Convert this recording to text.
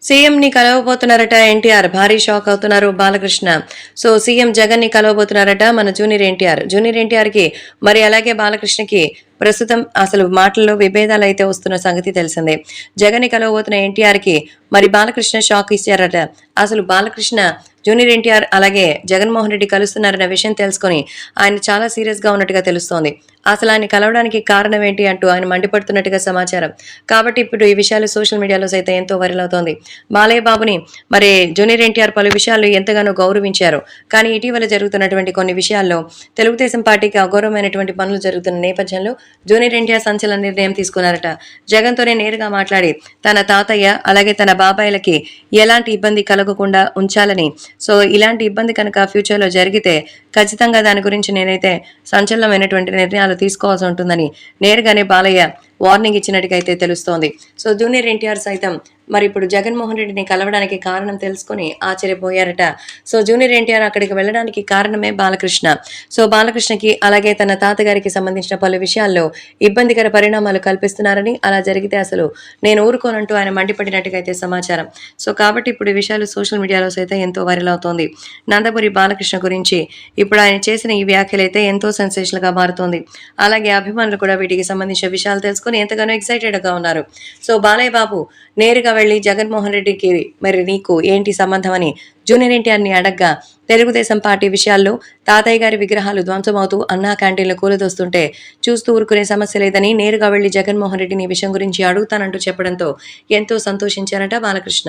సీఎంని కలవబోతున్నారట ఎన్టీఆర్. భారీ షాక్ అవుతున్నారు బాలకృష్ణ. సో సీఎం జగన్‌ని కలవబోతున్నారట మన జూనియర్ ఎన్టీఆర్. జూనియర్ ఎన్టీఆర్‌కి మరి అలాగే బాలకృష్ణకి ప్రస్తుతం అసలు మాటల్లో విభేదాలైతే వస్తున్న సంగతి తెలిసిందే. జగన్‌ని కలవబోతున్న ఎన్టీఆర్‌కి మరి బాలకృష్ణ షాక్ ఇచ్చారట. అసలు బాలకృష్ణ జూనియర్ ఎన్టీఆర్ అలాగే జగన్మోహన్ రెడ్డి కలుస్తున్నారన్న విషయం తెలుసుకొని ఆయన చాలా సీరియస్‌గా ఉన్నట్టుగా తెలుస్తోంది. అసలు ఆయన కలవడానికి కారణం ఏంటి అంటూ ఆయన మండిపడుతున్నట్టుగా సమాచారం. కాబట్టి ఇప్పుడు ఈ విషయాలు సోషల్ మీడియాలో సైతం ఎంతో వైరల్ అవుతోంది. బాలయ్య బాబుని మరి జూనియర్ ఎన్టీఆర్ పలు విషయాల్లో ఎంతగానో గౌరవించారు. కానీ ఇటీవల జరుగుతున్నటువంటి కొన్ని విషయాల్లో తెలుగుదేశం పార్టీకి అగౌరవమైనటువంటి పనులు జరుగుతున్న నేపథ్యంలో జూనియర్ ఎన్టీఆర్ సంచలన నిర్ణయం తీసుకున్నారట. జగన్‌తోనే నేరుగా మాట్లాడి తన తాతయ్య అలాగే తన బాబాయిలకి ఎలాంటి ఇబ్బంది కలగకుండా ఉంచాలని, సో ఇలాంటి ఇబ్బంది కనుక ఫ్యూచర్‌లో జరిగితే ఖచ్చితంగా దాని గురించి నేనైతే సంచలనమైనటువంటి నిర్ణయాలు తీసుకోవాల్సి ఉంటుందని నేరుగానే బాలయ్య వార్నింగ్ ఇచ్చినట్టుగా అయితే తెలుస్తోంది. సో జూనియర్ ఎన్టీఆర్ సైతం మరి ఇప్పుడు జగన్మోహన్ రెడ్డిని కలవడానికి కారణం తెలుసుకొని ఆశ్చర్యపోయారట. సో జూనియర్ ఎన్టీఆర్ అక్కడికి వెళ్ళడానికి కారణమే బాలకృష్ణ. సో బాలకృష్ణకి అలాగే తన తాతగారికి సంబంధించిన పలు విషయాల్లో ఇబ్బందికర పరిణామాలు కల్పిస్తున్నారని, అలా జరిగితే అసలు నేను ఊరుకోనంటూ ఆయన మండిపడినట్టుగా అయితే సమాచారం. సో కాబట్టి ఇప్పుడు ఈ విషయాలు సోషల్ మీడియాలో సైతం ఎంతో వైరల్ అవుతోంది. నందమూరి బాలకృష్ణ గురించి ఇప్పుడు ఆయన చేసిన ఈ వ్యాఖ్యలైతే ఎంతో సెన్సేషనల్ గా మారుతోంది. అలాగే అభిమానులు కూడా వీటికి సంబంధించిన విషయాలు తెలుసుకొని ఎంతగానో ఎక్సైటెడ్ గా ఉన్నారు. సో బాలయ్య బాబు నేరుగా వెళ్లి జగన్మోహన్ రెడ్డికి మరి నీకు ఏంటి సంబంధం అని జూనియర్ ఎన్టీఆర్‌ని అడగ్గా, తెలుగుదేశం పార్టీ విషయాల్లో తాతయ్య గారి విగ్రహాలు ధ్వంసమవుతూ అన్నా క్యాంటీన్లు కూలదొస్తుంటే చూస్తూ ఊరుకునే సమస్య లేదని నేరుగా వెళ్లి జగన్మోహన్ రెడ్డిని ఈ విషయం గురించి అడుగుతానంటూ చెప్పడంతో ఎంతో సంతోషించారట బాలకృష్ణ.